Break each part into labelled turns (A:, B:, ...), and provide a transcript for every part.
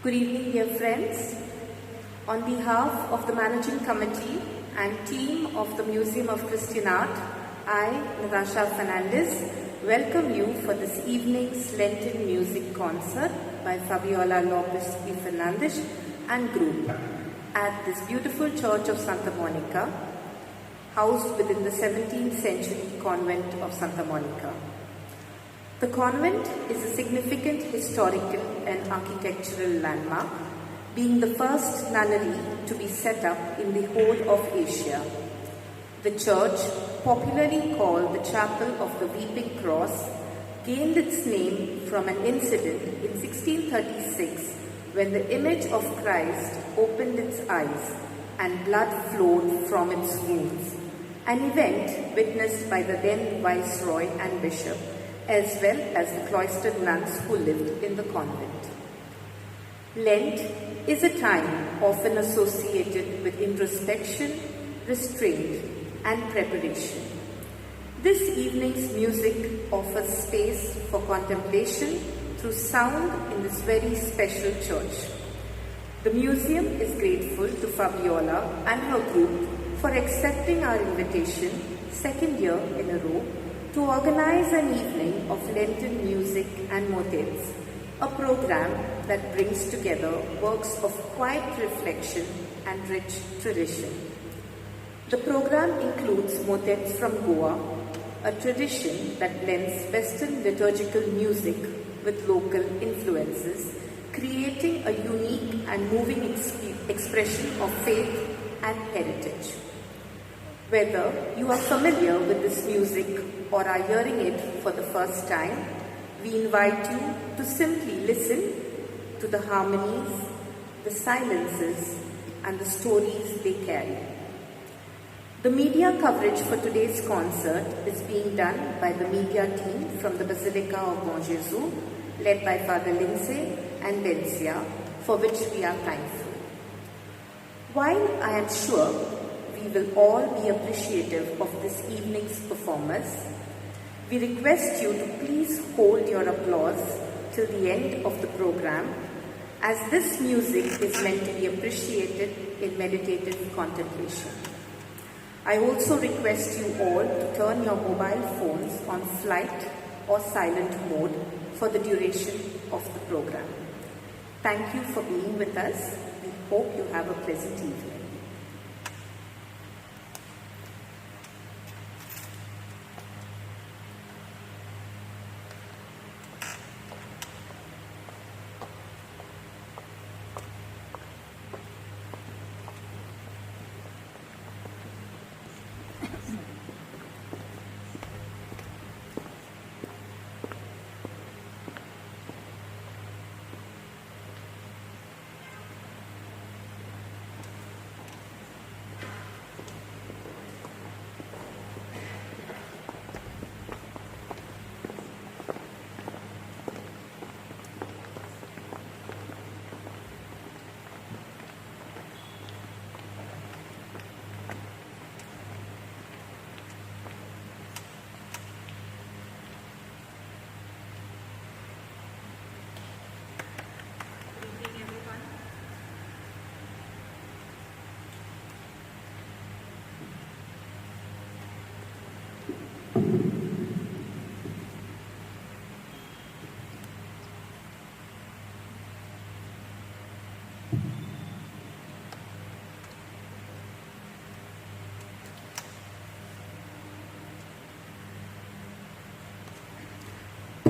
A: Good evening, dear friends. On behalf of the Managing Committee and team of the Museum of Christian Art, I, Natasha Fernandes, welcome you for this evening's Lenten music concert by Fabiola, Lopes, Fernandes and group at this beautiful church of Santa Monica, housed within the 17th century convent of Santa Monica. The convent is a significant historical and architectural landmark, being the first nunnery to be set up in the whole of Asia. The church, popularly called the Chapel of the Weeping Cross, gained its name from an incident in 1636 when the image of Christ opened its eyes and blood flowed from its wounds, an event witnessed by the then Viceroy and Bishop, as well as the cloistered nuns who lived in the convent. Lent is a time often associated with introspection, restraint, and preparation. This evening's music offers space for contemplation through sound in this very special church. The museum is grateful to Fabiola and her group for accepting our invitation, second year in a row, to organize an evening of Lenten music and motets, a program that brings together works of quiet reflection and rich tradition. The program includes motets from Goa, a tradition that blends Western liturgical music with local influences, creating a unique and moving expression of faith and heritage. Whether you are familiar with this music or are hearing it for the first time, we invite you to simply listen to the harmonies, the silences, and the stories they carry. The media coverage for today's concert is being done by the media team from the Basilica of Bon Jesus, led by Father Lindsay and Bencia, for which we are thankful. While I am sure we will all be appreciative of this evening's performers, we request you to please hold your applause till the end of the program, as this music is meant to be appreciated in meditative contemplation. I also request you all to turn your mobile phones on flight or silent mode for the duration of the program. Thank you for being with us. We hope you have a pleasant evening.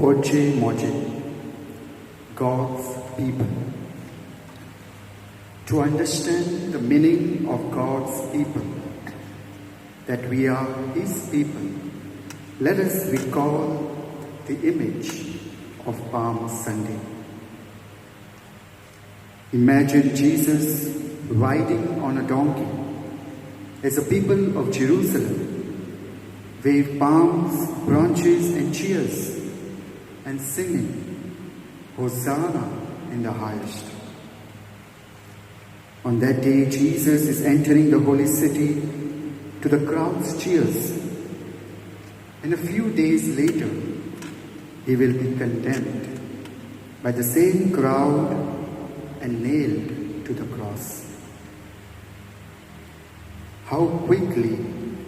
B: Motet, God's people. To understand the meaning of God's people, that we are His people, let us recall the image of Palm Sunday. Imagine Jesus riding on a donkey as the people of Jerusalem wave palms, branches and cheers and singing, Hosanna in the highest. On that day, Jesus is entering the holy city to the crowd's cheers, and a few days later, He will be condemned by the same crowd and nailed to the cross. How quickly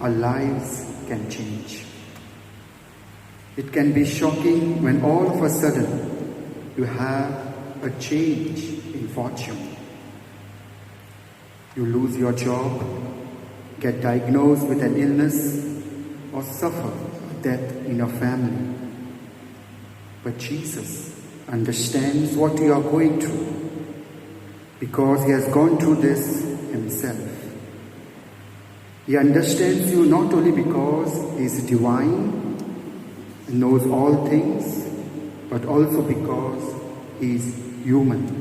B: our lives can change. It can be shocking when all of a sudden you have a change in fortune. You lose your job, get diagnosed with an illness, or suffer a death in your family. But Jesus understands what you are going through because he has gone through this himself. He understands you not only because he is divine and knows all things, but also because he is human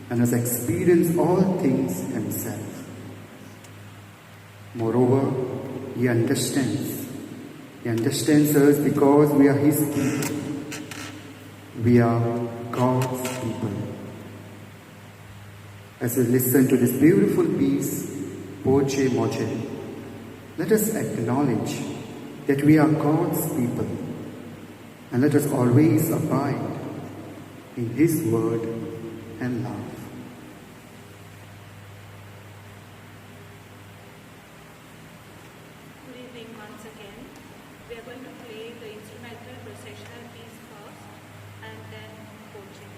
B: and has experienced all things himself. Moreover, he understands. He understands us because we are his people. We are God's people. As we listen to this beautiful piece, Voce Motet, let us acknowledge that we are God's people, and let us always abide in his word and love.
A: Good evening once again. We are going to play the instrumental processional piece first and then Voce Motet.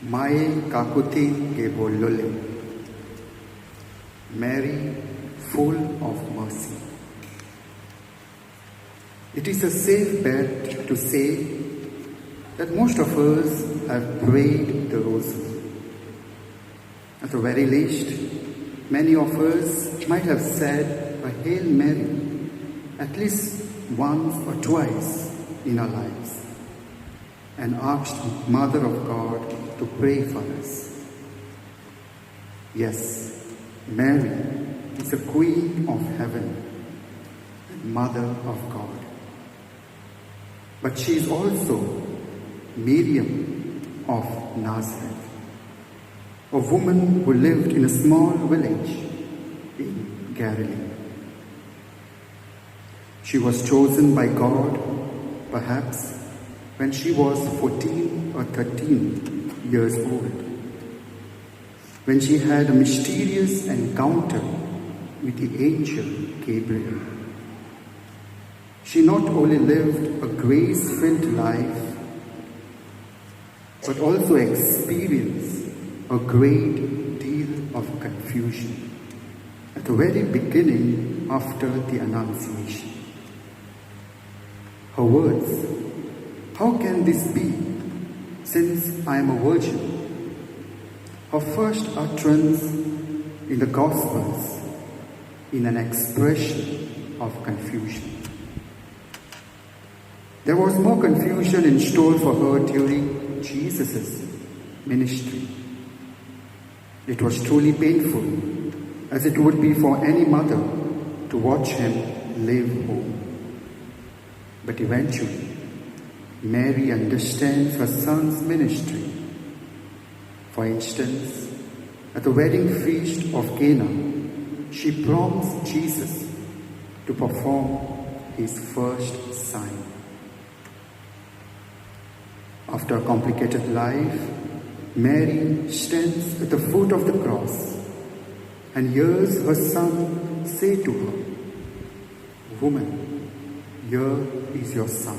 B: Mae kakutin ge bolole. Mary, full of mercy. It is a safe bet to say that most of us have prayed the rosary. At the very least, many of us might have said a Hail Mary at least once or twice in our lives and asked Mother of God to pray for us. Yes, Mary is a Queen of Heaven and Mother of God. But she is also Miriam of Nazareth, a woman who lived in a small village in Galilee. She was chosen by God, perhaps when she was 14 or 13 years old, when she had a mysterious encounter with the angel Gabriel. She not only lived a grace-filled life, but also experienced a great deal of confusion at the very beginning after the Annunciation. Her words, "How can this be, since I am a virgin?" Her first utterance in the Gospels in an expression of confusion. There was more confusion in store for her during Jesus' ministry. It was truly painful, as it would be for any mother to watch him leave home. But eventually, Mary understands her son's ministry. For instance, at the wedding feast of Cana, she prompts Jesus to perform his first sign. After a complicated life, Mary stands at the foot of the cross and hears her son say to her, "Woman, here is your son."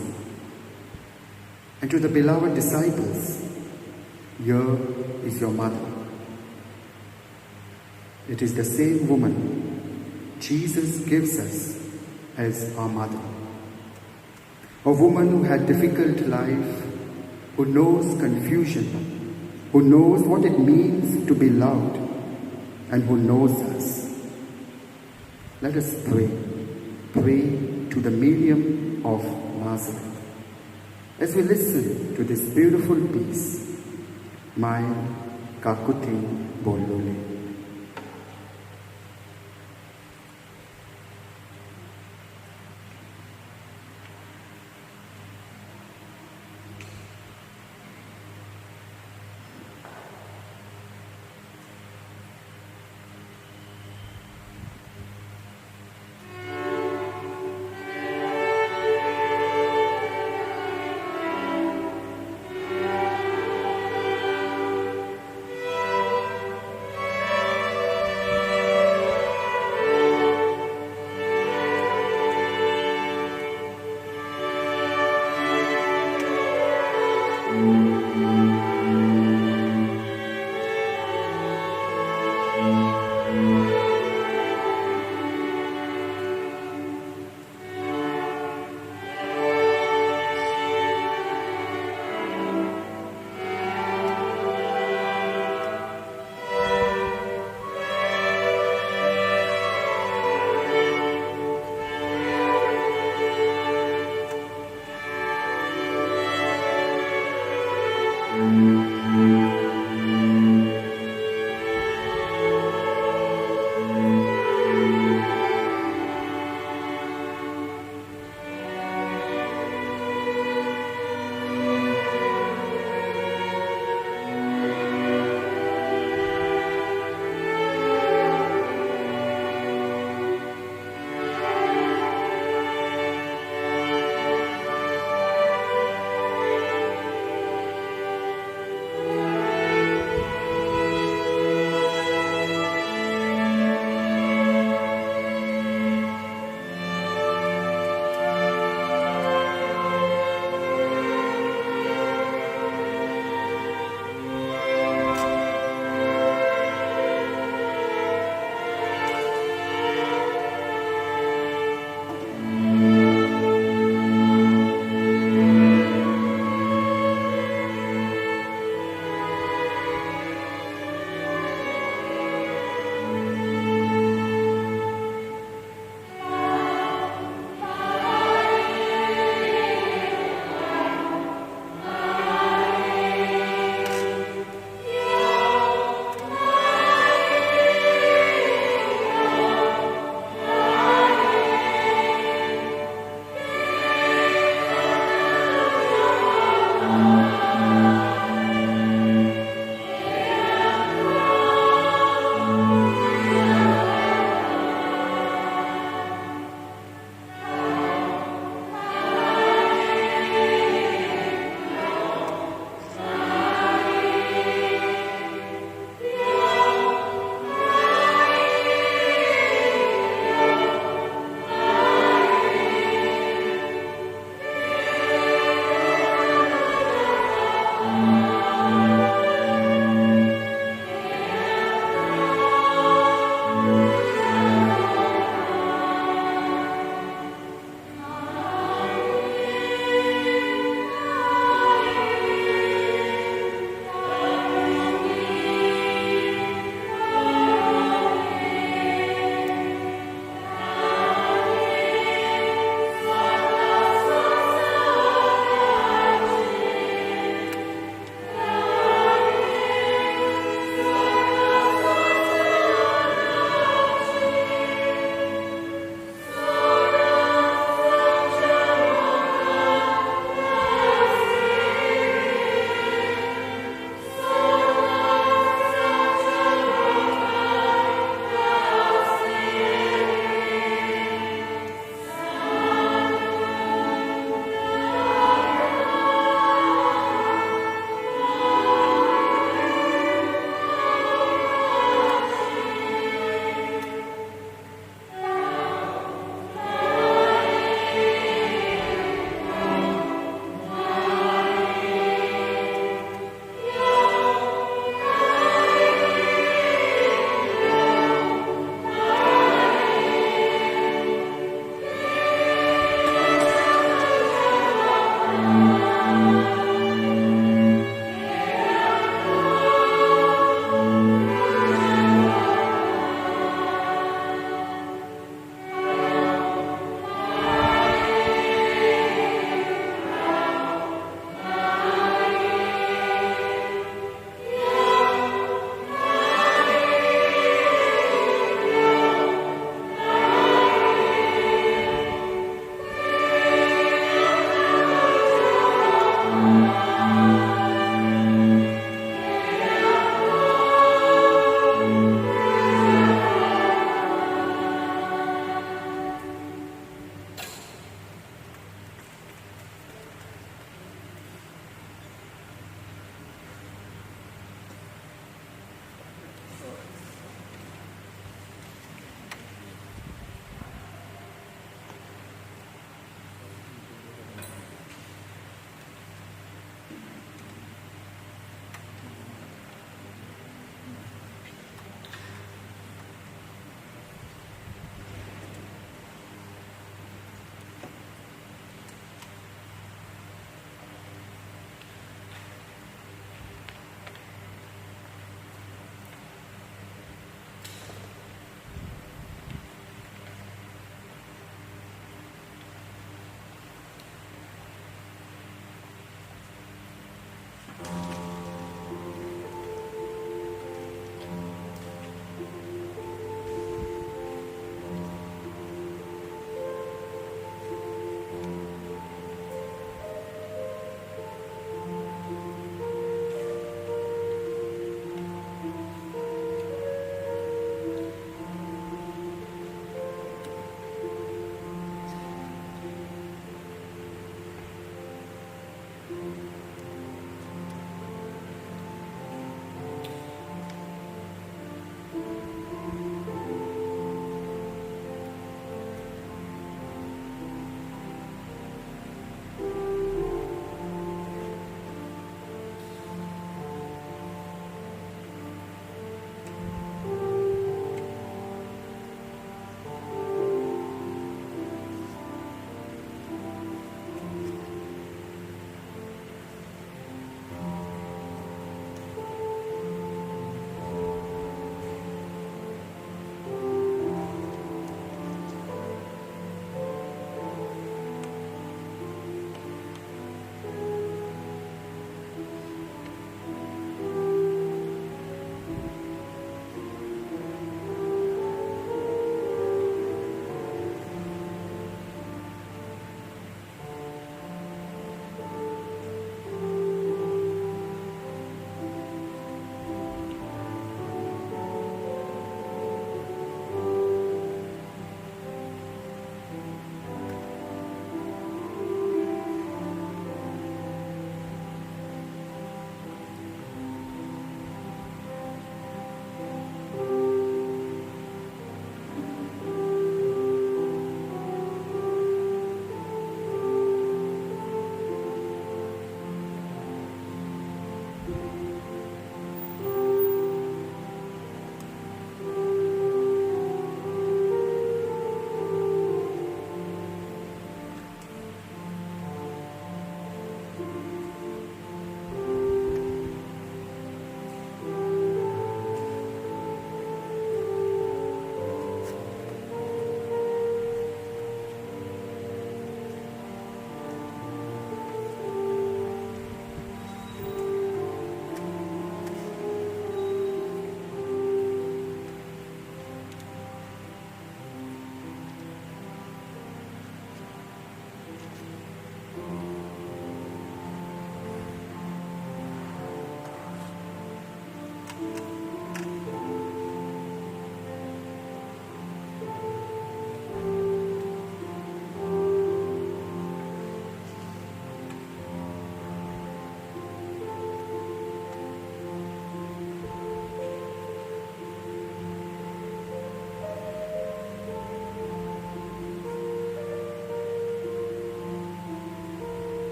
B: And to the beloved disciples, "Here is your mother." It is the same woman Jesus gives us as our mother. A woman who had difficult life, who knows confusion, who knows what it means to be loved, and who knows us. Let us pray. Pray to the Miriam of Nazareth. As we listen to this beautiful piece, Mae kakutin bolole.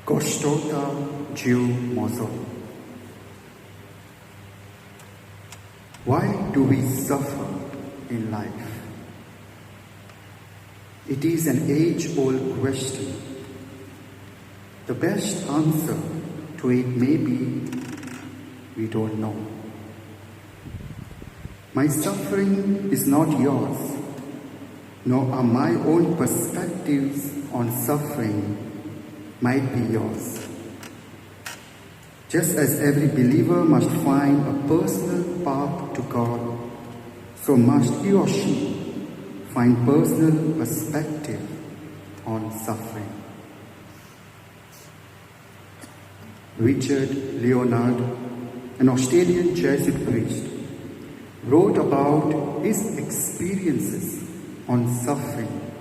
B: Koštota Jew Mozo. Why do we suffer in life? It is an age-old question. The best answer to it may be, we don't know. My suffering is not yours, nor are my own perspectives on suffering might be yours. Just as every believer must find a personal path to God, so must he or she find personal perspective on suffering. Richard Leonard, an Australian Jesuit priest, wrote about his experiences on suffering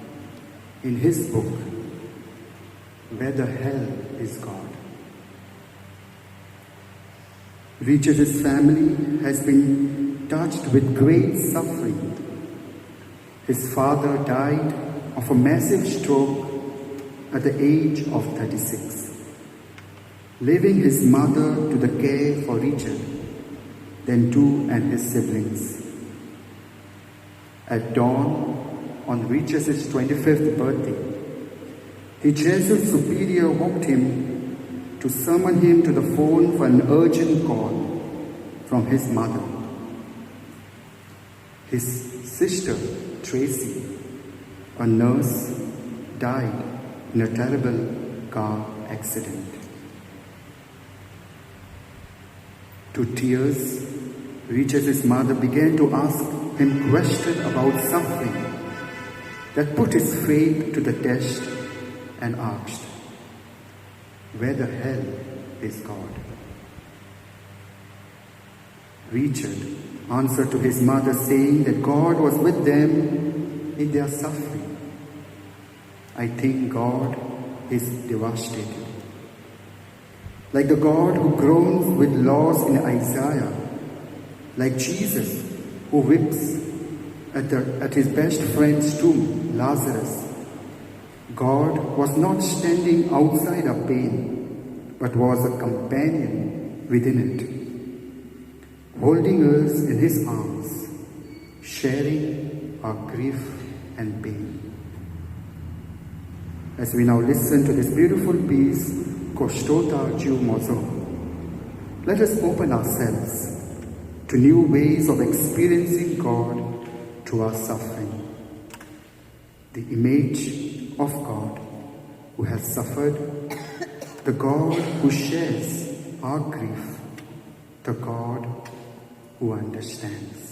B: in his book, Whether Hell is God. Richard's family has been touched with great suffering. His father died of a massive stroke at the age of 36, leaving his mother to the care for Richard, then two and his siblings. At dawn, on Richard's 25th birthday, the Jesuit superior woke him to summon him to the phone for an urgent call from his mother. His sister, Tracy, a nurse, died in a terrible car accident. To tears, Richard's mother began to ask him questions about suffering that put his faith to the test and asked, whether hell is God. Richard answered to his mother saying that God was with them in their suffering. I think God is devastated. Like the God who groans with loss in Isaiah, like Jesus who weeps at his best friend's tomb, Lazarus. God was not standing outside our pain, but was a companion within it, holding us in his arms, sharing our grief and pain. As we now listen to this beautiful piece, Koštota Jew Mozo, let us open ourselves to new ways of experiencing God through our suffering. The image of God who has suffered, the God who shares our grief, the God who understands.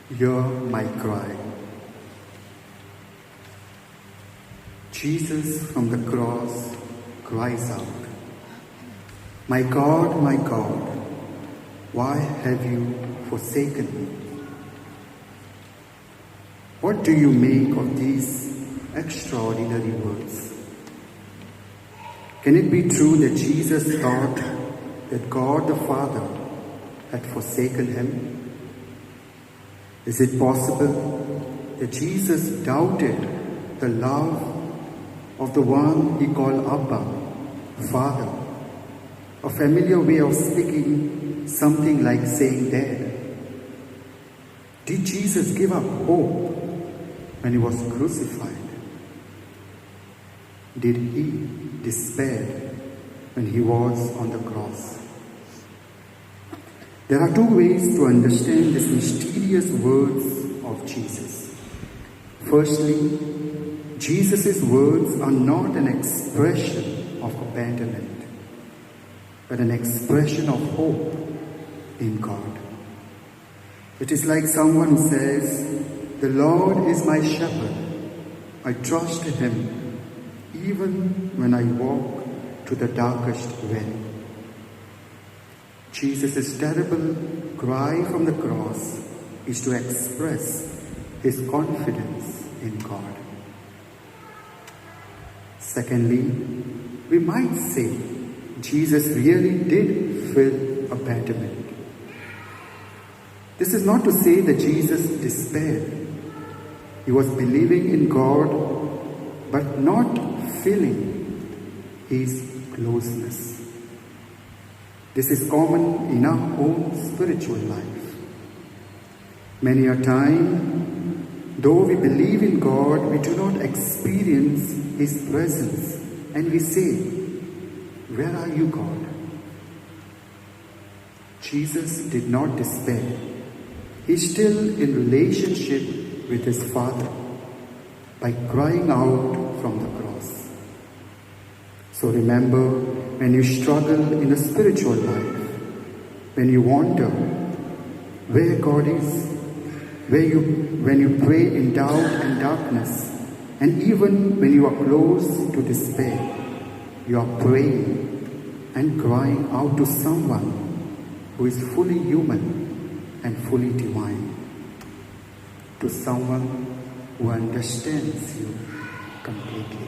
B: Hear my cry. Jesus from the cross cries out, my God, why have you forsaken me? What do you make of these extraordinary words? Can it be true that Jesus thought that God the Father had forsaken him? Is it possible that Jesus doubted the love of the one he called Abba, Father? A familiar way of speaking, something like saying Dad. Did Jesus give up hope when he was crucified? Did he despair when he was on the cross? There are two ways to understand these mysterious words of Jesus. Firstly, Jesus' words are not an expression of abandonment, but an expression of hope in God. It is like someone who says, the Lord is my shepherd. I trust in him, even when I walk to the darkest valley. Jesus' terrible cry from the cross is to express his confidence in God. Secondly, we might say Jesus really did feel abandonment. This is not to say that Jesus despaired. He was believing in God, but not feeling his closeness. This is common in our own spiritual life. Many a time, though we believe in God, we do not experience his presence, and we say, where are you, God? Jesus did not despair. He's still in relationship with his Father by crying out from the cross. So remember, when you struggle in a spiritual life, when you wonder where God is, when you pray in doubt and darkness, and even when you are close to despair, you are praying and crying out to someone who is fully human and fully divine, to someone who understands you completely.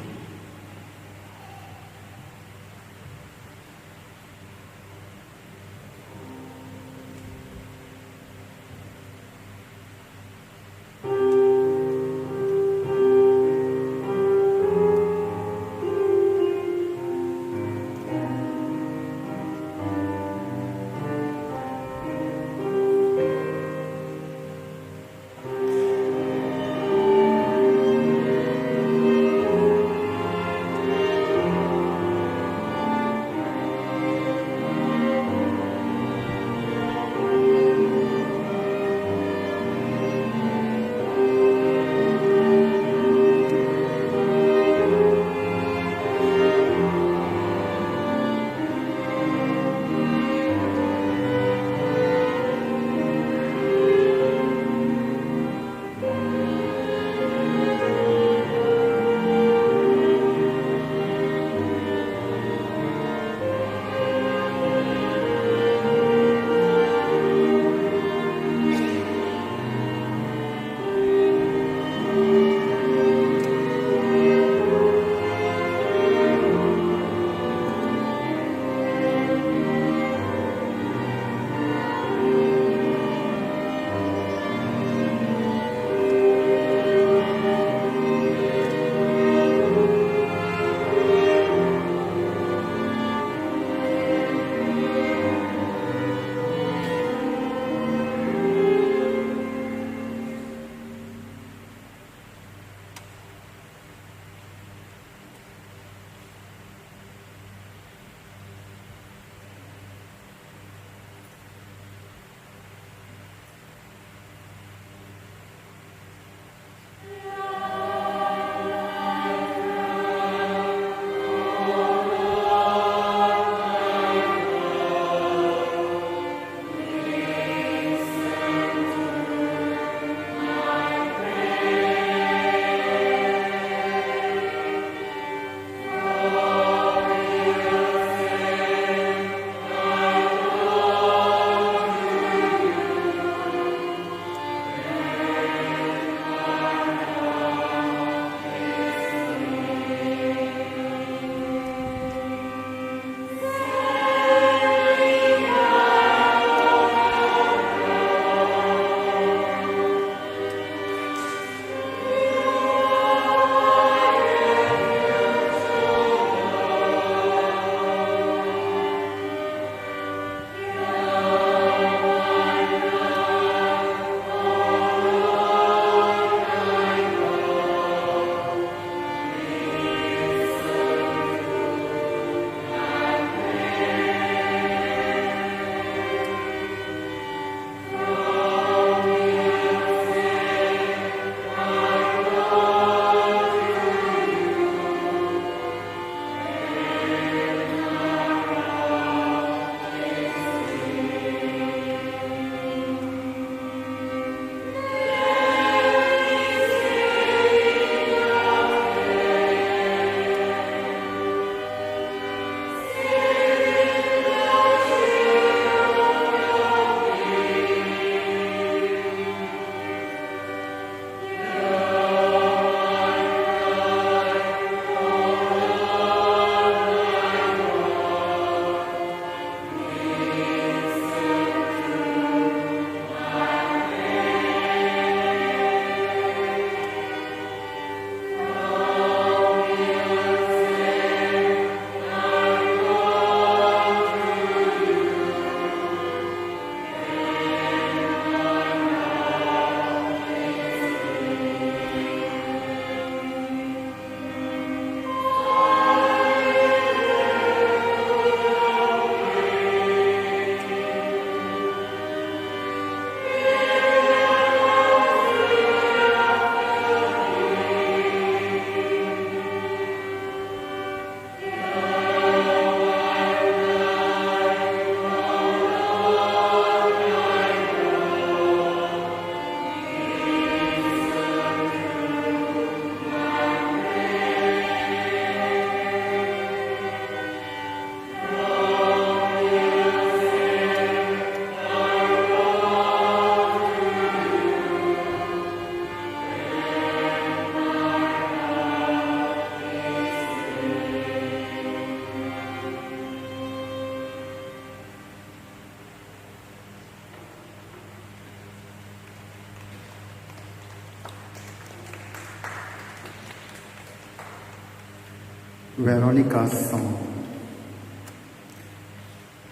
B: Veronica's song.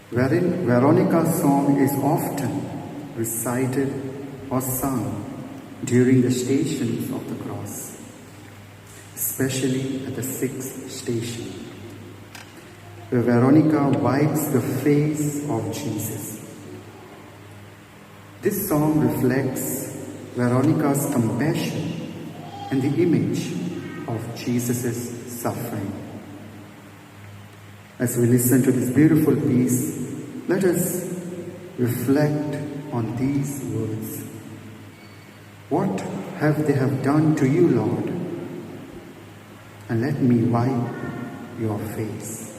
B: Wherein Veronica's song is often recited or sung during the stations of the cross, especially at the sixth station, where Veronica wipes the face of Jesus. This song reflects Veronica's compassion and the image of Jesus' suffering. As we listen to this beautiful piece, let us reflect on these words. What have they have done to you, Lord? And let me wipe your face.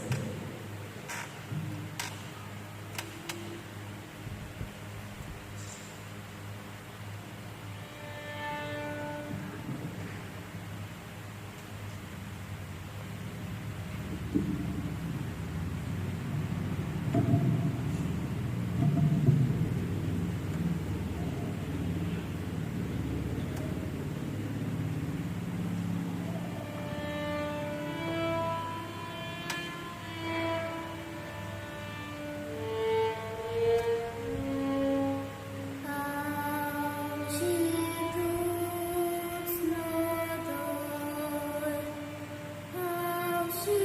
C: She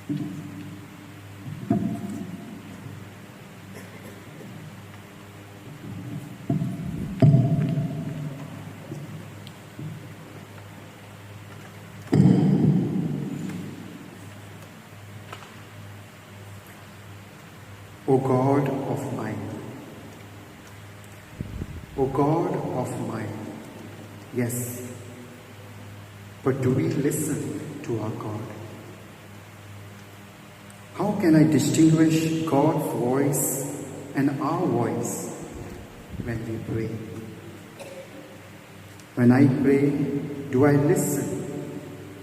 B: O God of mine, O God of mine, yes, but do we listen to our God? How can I distinguish God's voice and our voice when we pray? When I pray, do I listen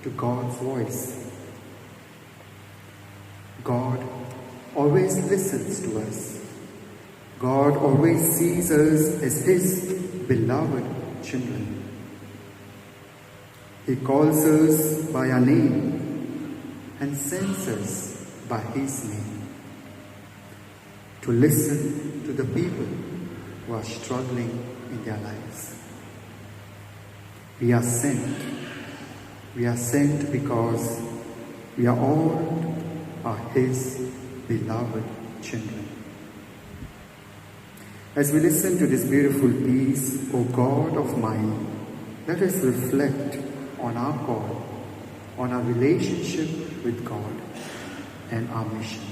B: to God's voice? God always listens to us. God always sees us as His beloved children. He calls us by our name and sends us by His name to listen to the people who are struggling in their lives. We are sent. We are sent because we are all His beloved children. As we listen to this beautiful piece, O God of mine, let us reflect on our call, on our relationship with God and our mission.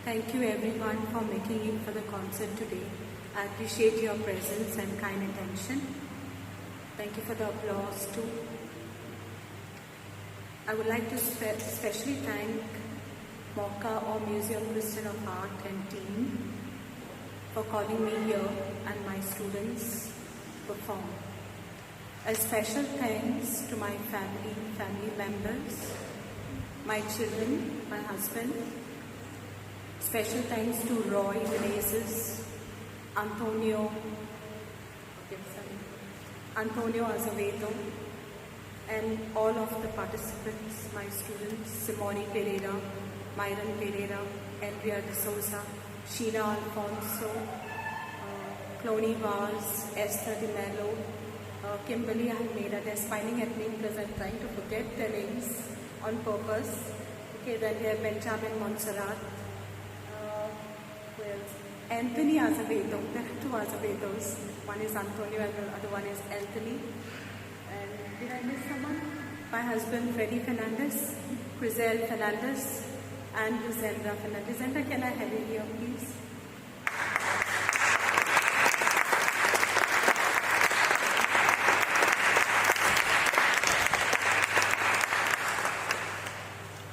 C: Thank you everyone for making it for the concert today. I appreciate your presence and kind attention. Thank you for the applause too. I would like to especially thank MOCA or Museum Christian of Art and team for calling me here and my students perform. A special thanks to my family members, my children, my husband. Special thanks to Roy Menezes, Antonio Azevedo, and all of the participants, my students, Simone Pereira, Myron Pereira, Andrea de Souza, Sheena Alfonso, Cloney Vaz, Esther Di Mello, Kimberly Almeida. They're smiling at me because I'm trying to forget their names on purpose. Okay, then we have Benjamin Montserrat, Anthony Azevedo. There are two Azevedos. One is Antonio and the other one is Anthony. And did I miss someone? My husband Freddie Fernandes, Crizel Fernandes, and Rizendra Fernandes. Rizendra, can I have you here, please?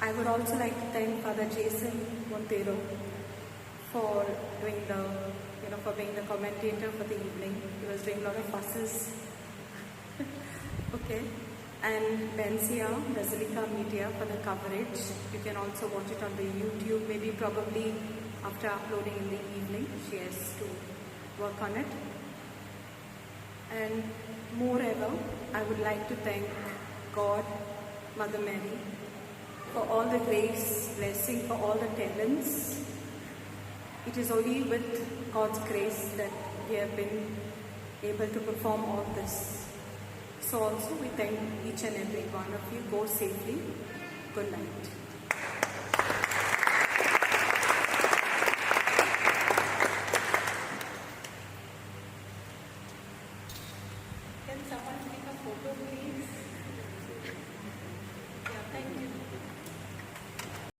C: I would also like to thank Father Jason Montero for doing for being the commentator for the evening. He was doing a lot of fusses. Okay. And Benzia, Basilica Media for the coverage. You can also watch it on the YouTube, maybe probably after uploading in the evening. She has to work on it. And moreover, I would like to thank God, Mother Mary, for all the grace, blessing, for all the talents. It is only with God's grace that we have been able to perform all this. So also we thank each and every one of you. Go safely. Good night.